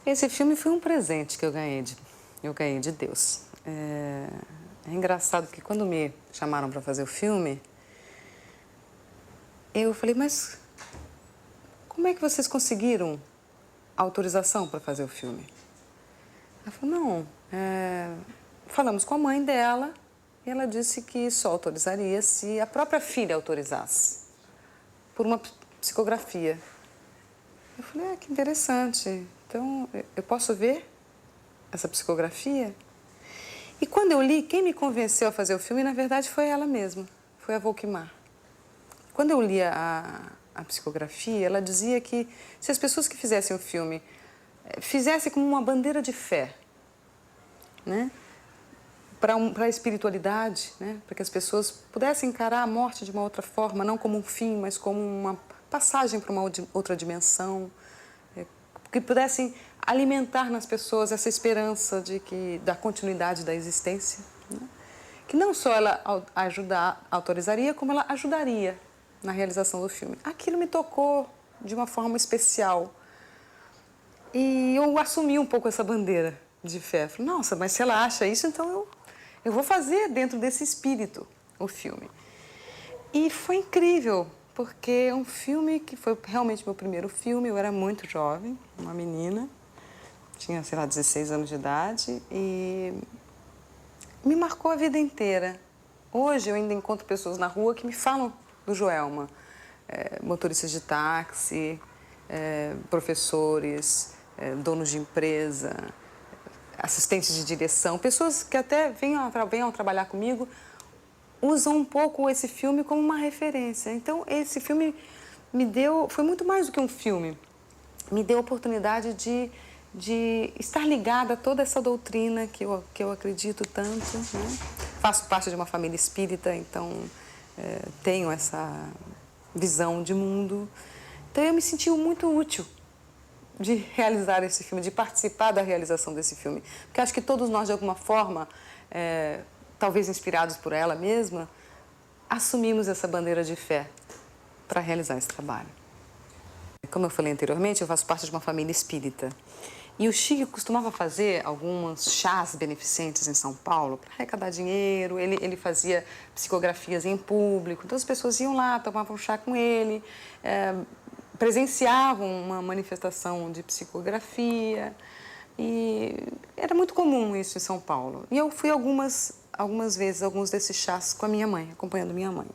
Esse filme foi um presente que eu ganhei de Deus. É engraçado que quando me chamaram para fazer o filme, eu falei, mas como é que vocês conseguiram autorização para fazer o filme? Ela falou, não, falamos com a mãe dela e ela disse que só autorizaria se a própria filha autorizasse, por uma psicografia. Eu falei, que interessante, então eu posso ver essa psicografia? E quando eu li, quem me convenceu a fazer o filme, na verdade, foi ela mesma, foi a Volkmar. Quando eu li a psicografia, ela dizia que se as pessoas que fizessem o filme fizessem como uma bandeira de fé, né? Para a espiritualidade, né? Para que as pessoas pudessem encarar a morte de uma outra forma, não como um fim, mas como uma passagem para uma outra dimensão, que pudessem alimentar nas pessoas essa esperança da continuidade da existência, né? Que não só ela autorizaria, como ela ajudaria na realização do filme. Aquilo me tocou de uma forma especial e eu assumi um pouco essa bandeira de fé. Falei, nossa, mas se ela acha isso, então eu vou fazer dentro desse espírito o filme. E foi incrível, porque é um filme que foi realmente meu primeiro filme. Eu era muito jovem, uma menina, tinha, sei lá, 16 anos de idade e me marcou a vida inteira. Hoje eu ainda encontro pessoas na rua que me falam do Joelma, motoristas de táxi, professores, donos de empresa, assistentes de direção, pessoas que até venham trabalhar comigo, usam um pouco esse filme como uma referência. Então, esse filme foi muito mais do que um filme, me deu a oportunidade de estar ligada a toda essa doutrina que eu acredito tanto, né? Faço parte de uma família espírita, então tenho essa visão de mundo. Então, eu me senti muito útil de realizar esse filme, de participar da realização desse filme. Porque acho que todos nós, de alguma forma, talvez inspirados por ela mesma, assumimos essa bandeira de fé para realizar esse trabalho. Como eu falei anteriormente, eu faço parte de uma família espírita. E o Chico costumava fazer alguns chás beneficentes em São Paulo para arrecadar dinheiro. Ele fazia psicografias em público, então as pessoas iam lá, tomavam chá com ele, presenciavam uma manifestação de psicografia. E era muito comum isso em São Paulo. E eu fui algumas vezes, alguns desses chás com a minha mãe, acompanhando minha mãe.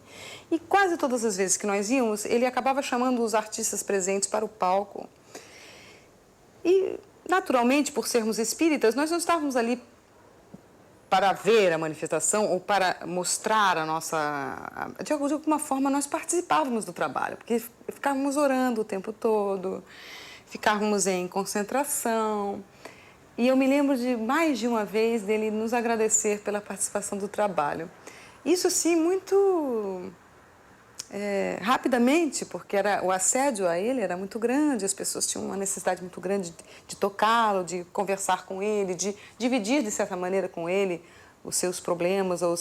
E quase todas as vezes que nós íamos, ele acabava chamando os artistas presentes para o palco. E, naturalmente, por sermos espíritas, nós não estávamos ali para ver a manifestação ou para mostrar a nossa... De alguma forma, nós participávamos do trabalho, porque ficávamos orando o tempo todo, ficávamos em concentração. E eu me lembro de mais de uma vez dele nos agradecer pela participação do trabalho. Isso, sim, muito rapidamente, porque o assédio a ele era muito grande, as pessoas tinham uma necessidade muito grande de tocá-lo, de conversar com ele, de dividir, de certa maneira, com ele os seus problemas ou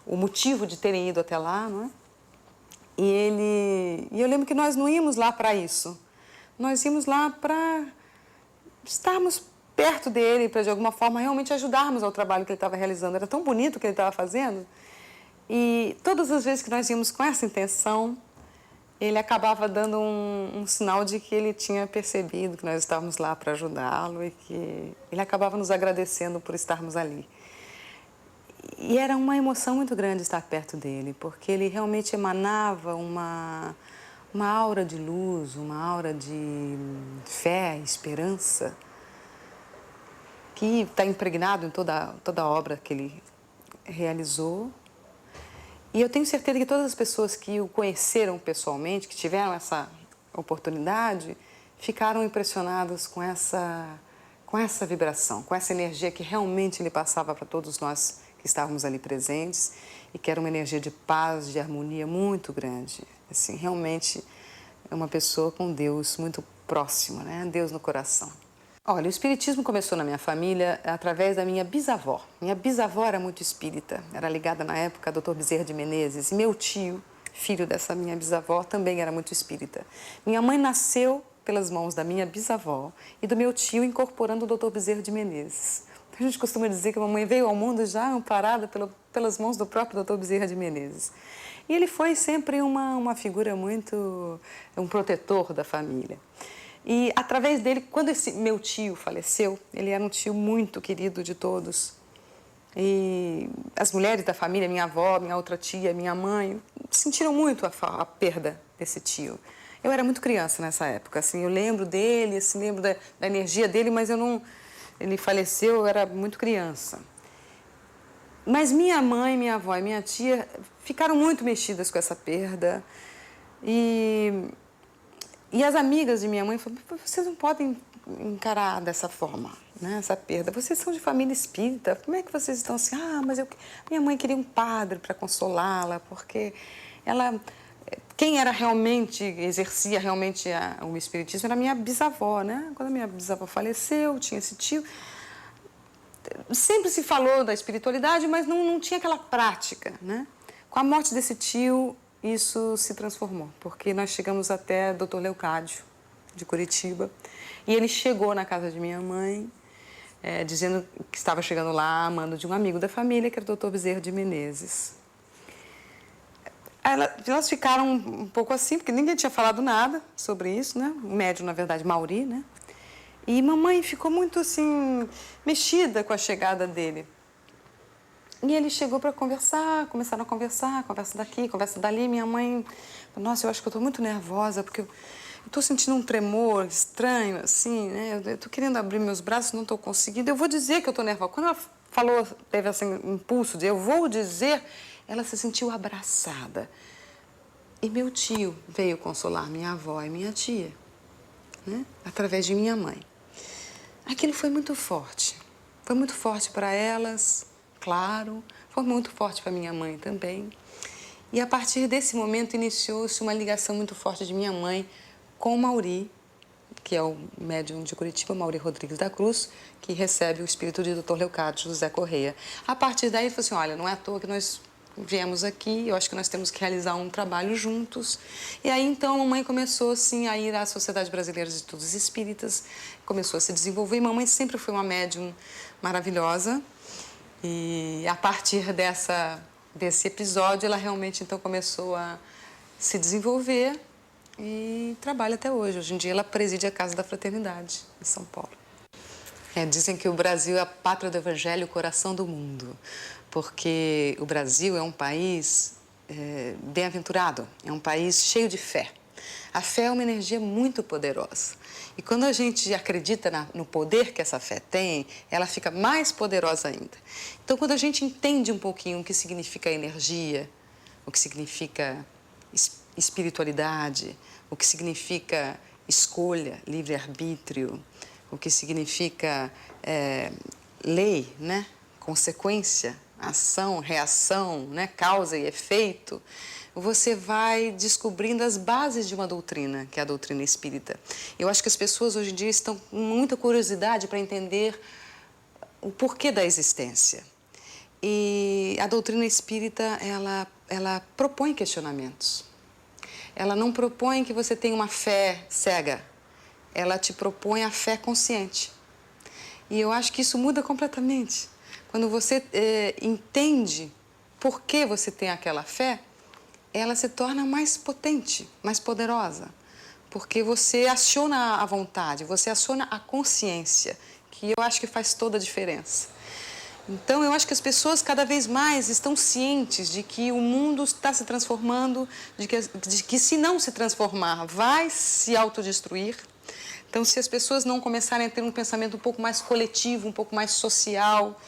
o motivo de terem ido até lá, não é? E eu lembro que nós não íamos lá para isso. Nós íamos lá para estarmos perto dele, para, de alguma forma, realmente ajudarmos ao trabalho que ele estava realizando. Era tão bonito o que ele estava fazendo. E todas as vezes que nós íamos com essa intenção, ele acabava dando um sinal de que ele tinha percebido que nós estávamos lá para ajudá-lo e que ele acabava nos agradecendo por estarmos ali. E era uma emoção muito grande estar perto dele, porque ele realmente emanava uma aura de luz, uma aura de fé, esperança, que está impregnado em toda a obra que ele realizou. E eu tenho certeza que todas as pessoas que o conheceram pessoalmente, que tiveram essa oportunidade, ficaram impressionadas com essa vibração, com essa energia que realmente ele passava para todos nós que estávamos ali presentes e que era uma energia de paz, de harmonia muito grande. Assim, realmente é uma pessoa com Deus muito próxima, né? Deus no coração. Olha, o espiritismo começou na minha família através da minha bisavó. Minha bisavó era muito espírita, era ligada na época ao Dr. Bezerra de Menezes. E meu tio, filho dessa minha bisavó, também era muito espírita. Minha mãe nasceu pelas mãos da minha bisavó e do meu tio incorporando o Dr. Bezerra de Menezes. A gente costuma dizer que a mamãe veio ao mundo já amparada pelas mãos do próprio Dr. Bezerra de Menezes. E ele foi sempre uma figura muito... um protetor da família. E através dele, quando esse meu tio faleceu, ele era um tio muito querido de todos. E as mulheres da família, minha avó, minha outra tia, minha mãe, sentiram muito a perda desse tio. Eu era muito criança nessa época, assim, eu lembro dele, assim, lembro da energia dele, mas eu não... Ele faleceu, eu era muito criança. Mas minha mãe, minha avó e minha tia ficaram muito mexidas com essa perda. E as amigas de minha mãe falaram, vocês não podem encarar dessa forma, né, essa perda. Vocês são de família espírita, como é que vocês estão assim? Ah, mas minha mãe queria um padre para consolá-la, porque ela... Quem era realmente, exercia realmente o espiritismo era a minha bisavó, né? Quando a minha bisavó faleceu, tinha esse tio. Sempre se falou da espiritualidade, mas não tinha aquela prática, né? Com a morte desse tio, isso se transformou, porque nós chegamos até Dr. Leocádio, de Curitiba, e ele chegou na casa de minha mãe, dizendo que estava chegando lá a mando de um amigo da família, que era o Dr. Bezerra de Menezes. Elas ficaram um pouco assim, porque ninguém tinha falado nada sobre isso, né? O médium, na verdade, Mauri, né? E mamãe ficou muito, assim, mexida com a chegada dele. E ele chegou para conversar, começaram a conversar, conversa daqui, conversa dali. Minha mãe, nossa, eu acho que eu estou muito nervosa, porque eu estou sentindo um tremor estranho, assim, né? Eu estou querendo abrir meus braços, não estou conseguindo. Eu vou dizer que eu estou nervosa. Quando ela falou, teve esse impulso de eu vou dizer, ela se sentiu abraçada. E meu tio veio consolar minha avó e minha tia, né? Através de minha mãe. Aquilo foi muito forte. Foi muito forte para elas, claro. Foi muito forte para minha mãe também. E a partir desse momento iniciou-se uma ligação muito forte de minha mãe com o Mauri, que é o médium de Curitiba, Mauri Rodrigues da Cruz, que recebe o espírito de Dr. Leocádio José Correia. A partir daí, ele falou assim, olha, não é à toa que nós viemos aqui, eu acho que nós temos que realizar um trabalho juntos. E aí, então, a mamãe começou, assim, a ir à Sociedade Brasileira de Estudos Espíritas, começou a se desenvolver. E mamãe sempre foi uma médium maravilhosa. E a partir desse episódio, ela realmente, então, começou a se desenvolver e trabalha até hoje. Hoje em dia, ela preside a Casa da Fraternidade, em São Paulo. Dizem que o Brasil é a pátria do Evangelho, o coração do mundo, porque o Brasil é um país bem-aventurado, é um país cheio de fé. A fé é uma energia muito poderosa. E quando a gente acredita no poder que essa fé tem, ela fica mais poderosa ainda. Então, quando a gente entende um pouquinho o que significa energia, o que significa espiritualidade, o que significa escolha, livre-arbítrio, o que significa lei, né? Consequência, ação, reação, né? Causa e efeito, você vai descobrindo as bases de uma doutrina, que é a doutrina espírita. Eu acho que as pessoas hoje em dia estão com muita curiosidade para entender o porquê da existência. E a doutrina espírita, ela propõe questionamentos. Ela não propõe que você tenha uma fé cega, ela te propõe a fé consciente. E eu acho que isso muda completamente. Quando você entende por que você tem aquela fé, ela se torna mais potente, mais poderosa. Porque você aciona a vontade, você aciona a consciência, que eu acho que faz toda a diferença. Então, eu acho que as pessoas cada vez mais estão cientes de que o mundo está se transformando, de que se não se transformar, vai se autodestruir. Então, se as pessoas não começarem a ter um pensamento um pouco mais coletivo, um pouco mais social,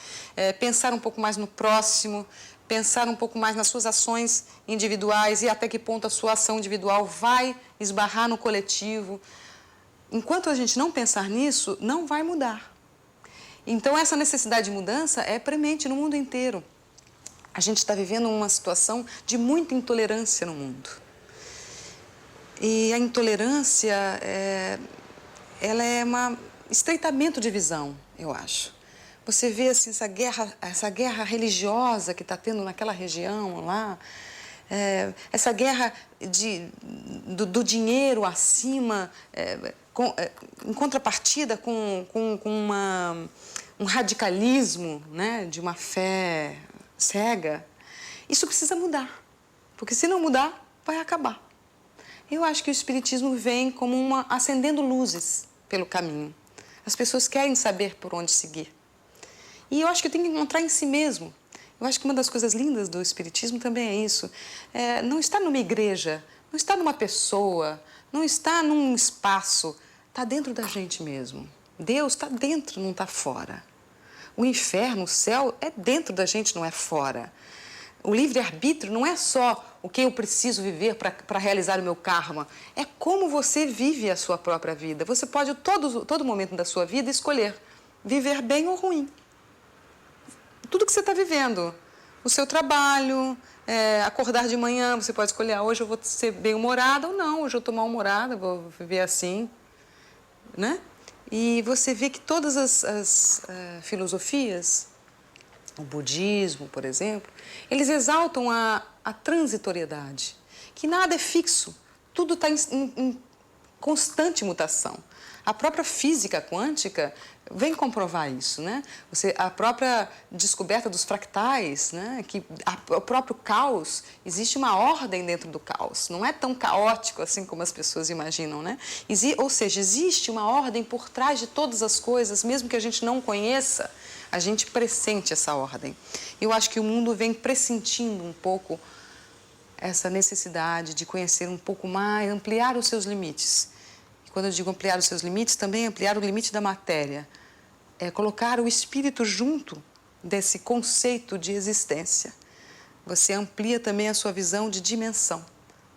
pensar um pouco mais no próximo, pensar um pouco mais nas suas ações individuais e até que ponto a sua ação individual vai esbarrar no coletivo. Enquanto a gente não pensar nisso, não vai mudar. Então, essa necessidade de mudança é premente no mundo inteiro. A gente está vivendo uma situação de muita intolerância no mundo. E a intolerância ela é um estreitamento de visão, eu acho. Você vê assim, essa guerra religiosa que está tendo naquela região lá, essa guerra do dinheiro acima em contrapartida com um radicalismo, né, de uma fé cega, isso precisa mudar, porque se não mudar, vai acabar. Eu acho que o Espiritismo vem como acendendo luzes pelo caminho. As pessoas querem saber por onde seguir. E eu acho que tem que encontrar em si mesmo. Eu acho que uma das coisas lindas do Espiritismo também é isso. Não está numa igreja, não está numa pessoa, não está num espaço. Está dentro da gente mesmo. Deus está dentro, não está fora. O inferno, o céu, é dentro da gente, não é fora. O livre-arbítrio não é só o que eu preciso viver para realizar o meu karma. É como você vive a sua própria vida. Você pode, todo momento da sua vida, escolher viver bem ou ruim. Tudo que você está vivendo. O seu trabalho, acordar de manhã, você pode escolher, hoje eu vou ser bem-humorada ou não, hoje eu estou mal-humorada, vou viver assim, né? E você vê que todas as filosofias, o budismo, por exemplo, eles exaltam a transitoriedade, que nada é fixo, tudo está em constante mutação. A própria física quântica vem comprovar isso, né? A própria descoberta dos fractais, né? Que o próprio caos, existe uma ordem dentro do caos, não é tão caótico assim como as pessoas imaginam, né? Ou seja, existe uma ordem por trás de todas as coisas, mesmo que a gente não conheça, a gente pressente essa ordem. Eu acho que o mundo vem pressentindo um pouco essa necessidade de conhecer um pouco mais, ampliar os seus limites. Quando eu digo ampliar os seus limites, também ampliar o limite da matéria. Colocar o espírito junto desse conceito de existência. Você amplia também a sua visão de dimensão.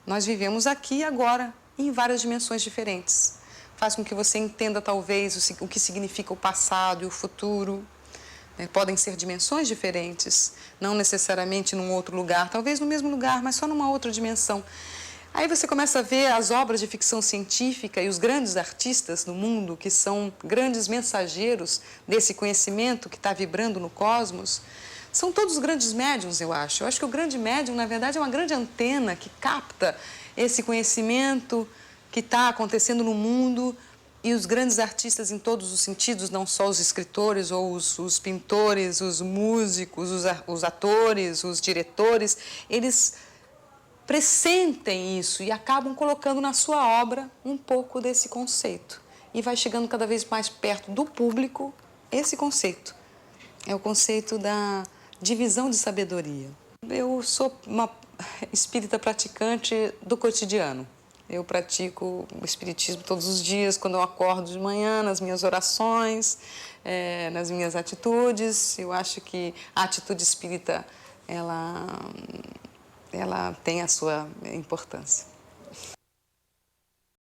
Nós vivemos aqui e agora, em várias dimensões diferentes. Faz com que você entenda, talvez, o que significa o passado e o futuro. Podem ser dimensões diferentes, não necessariamente num outro lugar, talvez no mesmo lugar, mas só numa outra dimensão. Aí você começa a ver as obras de ficção científica e os grandes artistas no mundo, que são grandes mensageiros desse conhecimento que está vibrando no cosmos, são todos grandes médiuns, eu acho. Eu acho que o grande médium, na verdade, é uma grande antena que capta esse conhecimento que está acontecendo no mundo, e os grandes artistas em todos os sentidos, não só os escritores ou os pintores, os músicos, os atores, os diretores, eles pressentem isso e acabam colocando na sua obra um pouco desse conceito. E vai chegando cada vez mais perto do público esse conceito. É o conceito da divisão de sabedoria. Eu sou uma espírita praticante do cotidiano. Eu pratico o espiritismo todos os dias, quando eu acordo de manhã, nas minhas orações, nas minhas atitudes. Eu acho que a atitude espírita, ela tem a sua importância.